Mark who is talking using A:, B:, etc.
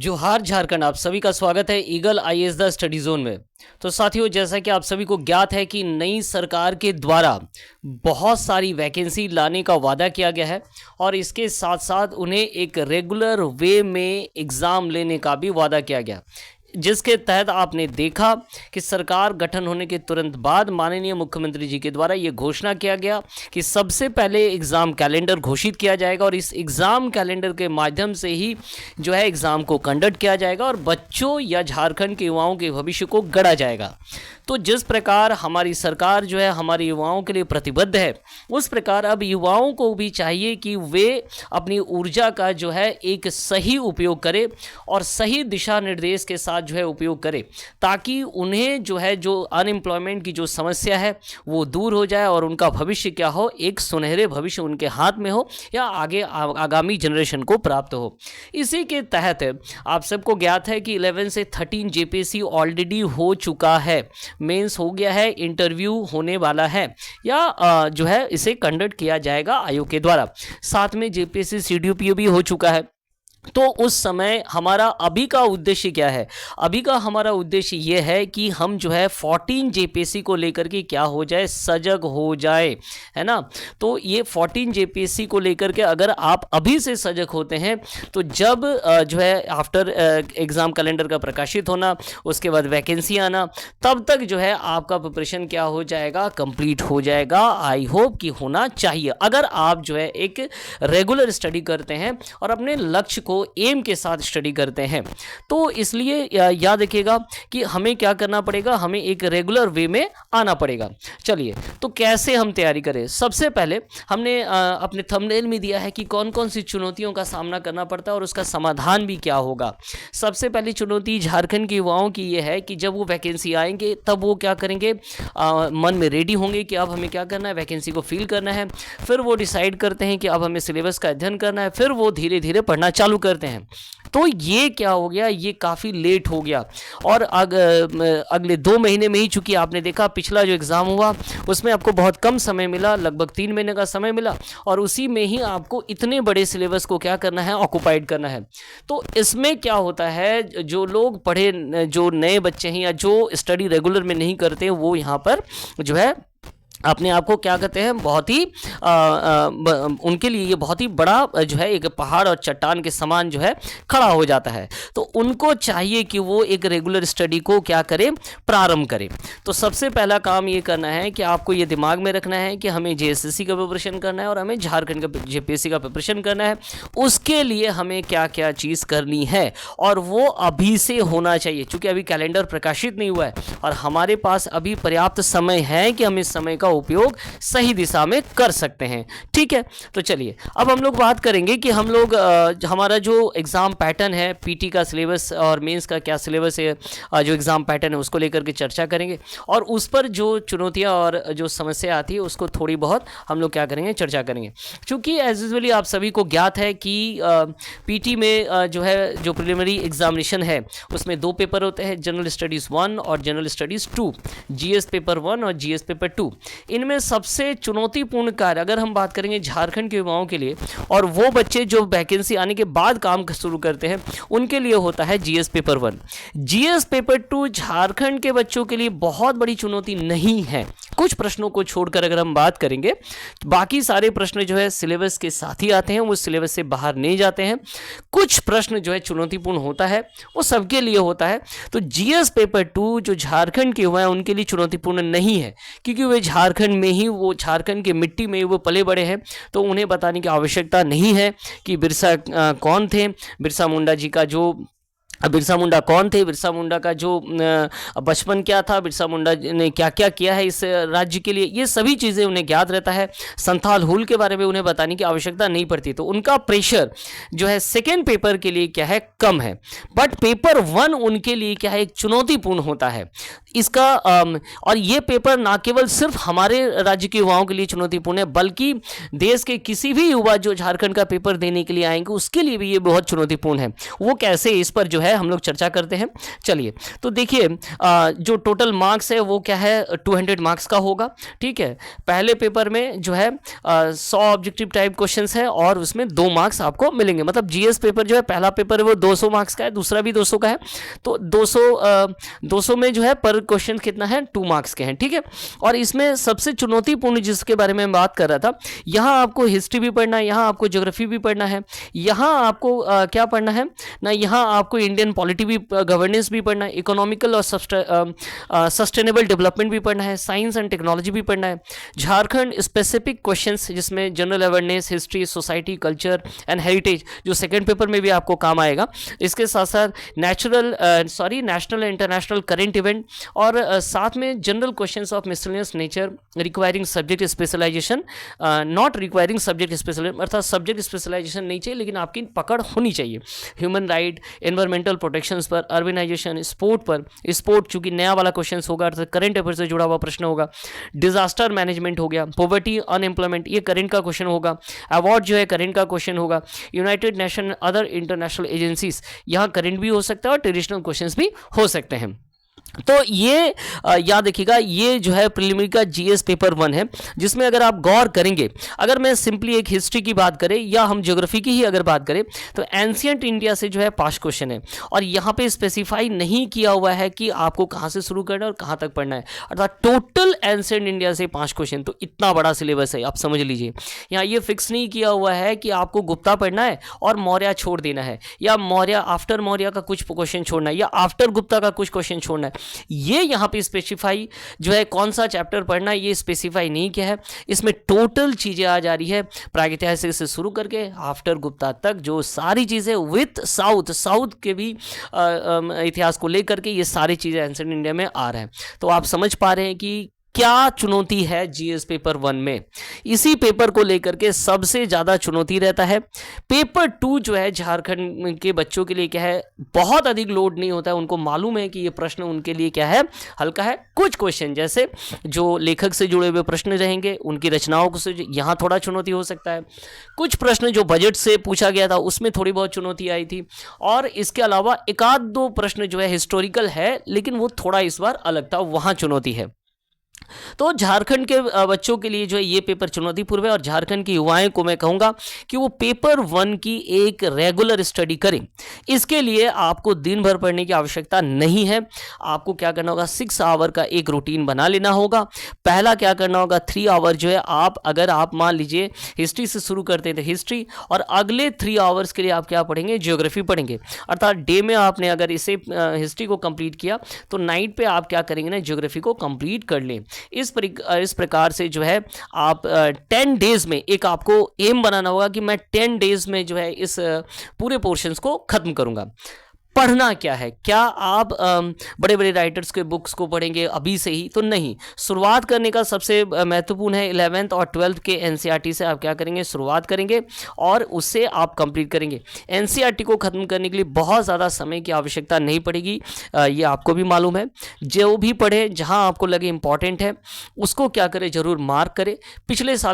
A: जोहार झारखंड, आप सभी का स्वागत है eagle IAS the study zone में। तो साथियों, जैसा कि आप सभी को ज्ञात है कि नई सरकार के द्वारा बहुत सारी वैकेंसी लाने का वादा किया गया है और इसके साथ साथ उन्हें एक रेगुलर वे में एग्ज़ाम लेने का भी वादा किया गया, जिसके तहत आपने देखा कि सरकार गठन होने के तुरंत बाद माननीय मुख्यमंत्री जी के द्वारा ये घोषणा किया गया कि सबसे पहले एग्ज़ाम कैलेंडर घोषित किया जाएगा और इस एग्ज़ाम कैलेंडर के माध्यम से ही जो है एग्ज़ाम को कंडक्ट किया जाएगा और बच्चों या झारखंड के युवाओं के भविष्य को गढ़ा जाएगा। तो जिस प्रकार हमारी सरकार जो है हमारे युवाओं के लिए प्रतिबद्ध है, उस प्रकार अब युवाओं को भी चाहिए कि वे अपनी ऊर्जा का जो है एक सही उपयोग करें और सही दिशा निर्देश के साथ जो है उपयोग करें, ताकि उन्हें जो है जो अनएम्प्लॉयमेंट की जो समस्या है वो दूर हो जाए और उनका भविष्य क्या हो, एक सुनहरे भविष्य उनके हाथ में हो या आगे आगामी जनरेशन को प्राप्त हो। इसी के तहत आप सबको ज्ञात है कि 11 से 13 जेपीएससी ऑलरेडी हो चुका है, मेंस हो गया है, इंटरव्यू होने वाला है या जो है इसे कंडक्ट किया जाएगा आयोग के द्वारा। साथ में जेपीएससी सीडीपीओ भी हो चुका है। तो उस समय हमारा अभी का उद्देश्य क्या है? अभी का हमारा उद्देश्य ये है कि हम जो है 14 जेपीएससी को लेकर के क्या हो जाए, सजग हो जाए, है ना। तो ये 14 जेपीएससी को लेकर के अगर आप अभी से सजग होते हैं तो जब जो है आफ्टर एग्ज़ाम कैलेंडर का प्रकाशित होना, उसके बाद वैकेंसी आना, तब तक जो है आपका प्रिपरेशन क्या हो जाएगा, कंप्लीट हो जाएगा। आई होप कि होना चाहिए, अगर आप जो है एक रेगुलर स्टडी करते हैं और अपने लक्ष्य को एम के साथ स्टडी करते हैं। तो इसलिए याद रखिएगा कि हमें क्या करना पड़ेगा, हमें एक रेगुलर वे में आना पड़ेगा। चलिए, तो कैसे हम तैयारी करें? सबसे पहले हमने अपने थंबनेल में दिया है कि कौन कौन सी चुनौतियों का सामना करना पड़ता है और उसका समाधान भी क्या होगा। सबसे पहली चुनौती झारखंड के युवाओं की ये है कि जब वो वैकेंसी आएंगे तब वो क्या करेंगे, मन में रेडी होंगे कि अब हमें क्या करना है, वैकेंसी को फिल करना है। फिर वो डिसाइड करते हैं कि अब हमें सिलेबस का अध्ययन करना है, फिर वो धीरे धीरे पढ़ना चालू करते हैं। तो ये क्या हो गया, ये काफ़ी लेट हो गया और अगले 2 महीने में ही, चूंकि आपने देखा पिछला जो एग्ज़ाम हुआ उसमें आपको बहुत कम समय मिला, लगभग 3 महीने का समय मिला और उसी में ही आपको इतने बड़े सिलेबस को क्या करना है, ऑक्युपाइड करना है। तो इसमें क्या होता है, जो लोग पढ़े, जो नए बच्चे हैं या जो स्टडी रेगुलर में नहीं करते, वो यहाँ पर जो है अपने आप को क्या कहते हैं, बहुत ही उनके लिए ये बहुत ही बड़ा जो है एक पहाड़ और चट्टान के समान जो है खड़ा हो जाता है। तो उनको चाहिए कि वो एक रेगुलर स्टडी को क्या करें, प्रारंभ करें। तो सबसे पहला काम ये करना है कि आपको ये दिमाग में रखना है कि हमें जेएसएससी का प्रिपरेशन करना है और हमें झारखंड का जेपीएससी का प्रिपरेशन करना है। उसके लिए हमें क्या क्या चीज़ करनी है और वो अभी से होना चाहिए, क्योंकि अभी कैलेंडर प्रकाशित नहीं हुआ है और हमारे पास अभी पर्याप्त समय है कि हम इस समय का उपयोग सही दिशा में कर सकते हैं। ठीक है, तो चलिए अब हम लोग बात करेंगे कि हम लोग हमारा जो एग्ज़ाम पैटर्न है, पीटी का सिलेबस और मेंस का क्या सिलेबस है, जो एग्ज़ाम पैटर्न है उसको लेकर के चर्चा करेंगे और उस पर जो चुनौतियां और जो समस्या आती है उसको थोड़ी बहुत हम लोग क्या करेंगे, चर्चा करेंगे। क्योंकि एज यूजुअली आप सभी को ज्ञात है कि पीटी में जो है जो प्रिलिमिनरी एग्जामिनेशन है उसमें 2 पेपर होते हैं, जनरल स्टडीज़ 1 और जनरल स्टडीज़ 2, जीएस पेपर 1 और जीएस पेपर 2। इनमें सबसे चुनौतीपूर्ण कार्य अगर हम बात करेंगे झारखंड के युवाओं के लिए और वो बच्चे जो वैकेंसी आने के बाद काम शुरू करते हैं उनके लिए होता है GS paper 1। GS paper 2 Jharkhand के बच्चों के लिए बहुत बड़ी चुनौती नहीं है। कुछ प्रश्नों को छोड़कर अगर हम बात करेंगे, बाकी सारे प्रश्न जो है सिलेबस के साथ ही आते हैं, वो सिलेबस से बाहर नहीं जाते हैं। कुछ प्रश्न जो है चुनौतीपूर्ण होता है, वो सबके लिए होता है। तो जीएस पेपर 2 जो झारखंड के युवा हैं उनके लिए चुनौतीपूर्ण नहीं है, क्योंकि वे झारखंड में ही, वो झारखंड की मिट्टी में वो पले बड़े हैं। तो उन्हें बताने की आवश्यकता नहीं है कि बिरसा कौन थे, बिरसा मुंडा जी का जो बिरसा मुंडा कौन थे, बिरसा मुंडा का जो बचपन क्या था, बिरसा मुंडा ने क्या क्या किया है इस राज्य के लिए, ये सभी चीज़ें उन्हें ज्ञात रहता है। संथाल हुल के बारे में उन्हें बताने की आवश्यकता नहीं पड़ती। तो उनका प्रेशर जो है सेकेंड पेपर के लिए क्या है, कम है। बट पेपर 1 उनके लिए क्या है, एक चुनौतीपूर्ण होता है इसका। और ये पेपर ना केवल सिर्फ हमारे राज्य के युवाओं के लिए चुनौतीपूर्ण है, बल्कि देश के किसी भी युवा जो झारखंड का पेपर देने के लिए आएंगे उसके लिए भी ये बहुत चुनौतीपूर्ण है। वो कैसे, इस पर जो है है हम लोग चर्चा करते हैं। चलिए, तो देखिए जो टोटल मार्क्स है वो क्या है 200 मार्क्स का होगा। ठीक है, पहले पेपर में जो है 100 ऑब्जेक्टिव टाइप क्वेश्चंस है और उसमें 2 मार्क्स आपको मिलेंगे। मतलब जीएस पेपर जो है पहला पेपर है वो 200 मार्क्स का है, दूसरा भी 200 का है। तो 200 में जो है पर क्वेश्चन कितना है 2 मार्क्स के हैं। ठीक है, और इसमें सबसे चुनौतीपूर्ण जिसके बारे में मैं बात कर रहा था, यहाँ आपको हिस्ट्री भी पढ़ना है, यहाँ आपको ज्योग्राफी भी पढ़ना है, यहाँ आपको क्या पढ़ना है ना, यहाँ आपको इंडियन पॉलिटी भी, गवर्नेंस भी पढ़ना है, इकोनॉमिकल और सस्टेनेबल डेवलपमेंट भी पढ़ना है, साइंस एंड टेक्नोलॉजी भी पढ़ना है, झारखंड स्पेसिफिक क्वेश्चंस जिसमें general awareness, history, society, culture and heritage जो सेकंड पेपर में भी आपको काम आएगा। इसके साथ साथ नेशनल इंटरनेशनल करेंट इवेंट और साथ में general questions of miscellaneous nature requiring subject specialisation, not requiring subject specialisation, अर्थात सब्जेक्ट स्पेशलाइजेशन नहीं चाहिए लेकिन आपकी पकड़ होनी चाहिए। ह्यूमन राइट, एनवायरमेंटल प्रोटेक्शंस पर, अर्बनाइजेशन, स्पोर्ट पर, स्पोर्ट चूंकि नया वाला क्वेश्चन होगा अर्थात करंट अफेयर से जुड़ा हुआ प्रश्न होगा, डिजास्टर मैनेजमेंट हो गया, पॉवर्टी, अनएम्प्लॉयमेंट ये करंट का क्वेश्चन होगा, अवार्ड जो है करंट का क्वेश्चन होगा, United nation other international agencies यहाँ करंट भी हो सकता है और ट्रेडिशनल क्वेश्चंस भी हो सकते हैं। तो ये याद रखिएगा, ये जो है प्रीलिमिनरी का जीएस पेपर 1 है, जिसमें अगर आप गौर करेंगे, अगर मैं सिंपली एक हिस्ट्री की बात करें या हम ज्योग्राफी की ही अगर बात करें तो एंशिएंट इंडिया से जो है 5 क्वेश्चन है और यहाँ पे स्पेसिफाई नहीं किया हुआ है कि आपको कहाँ से शुरू करना है और कहाँ तक पढ़ना है, अर्थात टोटल एंशिएंट इंडिया से 5 क्वेश्चन। तो इतना बड़ा सिलेबस है, आप समझ लीजिए। यहाँ ये फिक्स नहीं किया हुआ है कि आपको गुप्ता पढ़ना है और मौर्य छोड़ देना है, या मौर्य आफ्टर मौर्य का कुछ क्वेश्चन छोड़ना है, या आफ्टर गुप्ता का कुछ क्वेश्चन छोड़ना है। ये यहाँ पे स्पेसिफाई जो है कौन सा चैप्टर पढ़ना है ये स्पेसिफाई नहीं किया है। इसमें टोटल चीजें आ जा रही है प्रागैतिहासिक से शुरू करके आफ्टर गुप्ता तक, जो सारी चीजें विथ साउथ के भी इतिहास को लेकर के ये सारी चीजें एंशिएंट इंडिया में आ रहे हैं। तो आप समझ पा रहे हैं कि क्या चुनौती है जीएस पेपर 1 में। इसी पेपर को लेकर के सबसे ज़्यादा चुनौती रहता है। पेपर 2 जो है झारखंड के बच्चों के लिए क्या है, बहुत अधिक लोड नहीं होता है, उनको मालूम है कि ये प्रश्न उनके लिए क्या है, हल्का है। कुछ क्वेश्चन जैसे जो लेखक से जुड़े हुए प्रश्न रहेंगे, उनकी रचनाओं से यहाँ थोड़ा चुनौती हो सकता है। कुछ प्रश्न जो बजट से पूछा गया था उसमें थोड़ी बहुत चुनौती आई थी, और इसके अलावा 1-2 प्रश्न जो है हिस्टोरिकल है लेकिन वो थोड़ा इस बार अलग था, वहाँ चुनौती है। तो झारखंड के बच्चों के लिए जो है ये पेपर चुनौतीपूर्ण है, और झारखंड के युवाओं को मैं कहूँगा कि वो पेपर 1 की एक रेगुलर स्टडी करें। इसके लिए आपको दिन भर पढ़ने की आवश्यकता नहीं है। आपको क्या करना होगा, 6 आवर का एक रूटीन बना लेना होगा। पहला क्या करना होगा, 3 आवर जो है अगर आप मान लीजिए हिस्ट्री से शुरू करते हैं तो हिस्ट्री, और अगले 3 आवर्स के लिए आप क्या पढ़ेंगे, ज्योग्राफी पढ़ेंगे। अर्थात डे में आपने अगर इसे हिस्ट्री को कंप्लीट किया तो नाइट पे आप क्या करेंगे ना, ज्योग्राफी को कंप्लीट कर लें। इस प्रकार से जो है आप 10 डेज में एक आपको एम बनाना होगा कि मैं 10 डेज में जो है इस पूरे पोर्शंस को खत्म करूंगा। पढ़ना क्या है, क्या आप बड़े बड़े राइटर्स के बुक्स को पढ़ेंगे अभी से ही, तो नहीं। शुरुआत करने का सबसे महत्वपूर्ण है 11th और 12th के एनसीईआरटी से आप क्या करेंगे, शुरुआत करेंगे और उससे आप कंप्लीट करेंगे। एनसीईआरटी को ख़त्म करने के लिए बहुत ज़्यादा समय की आवश्यकता नहीं पड़ेगी, ये आपको भी मालूम है। जो भी पढ़े, जहाँ आपको लगे इंपॉर्टेंट है उसको क्या करें, ज़रूर मार्क करें। पिछले साल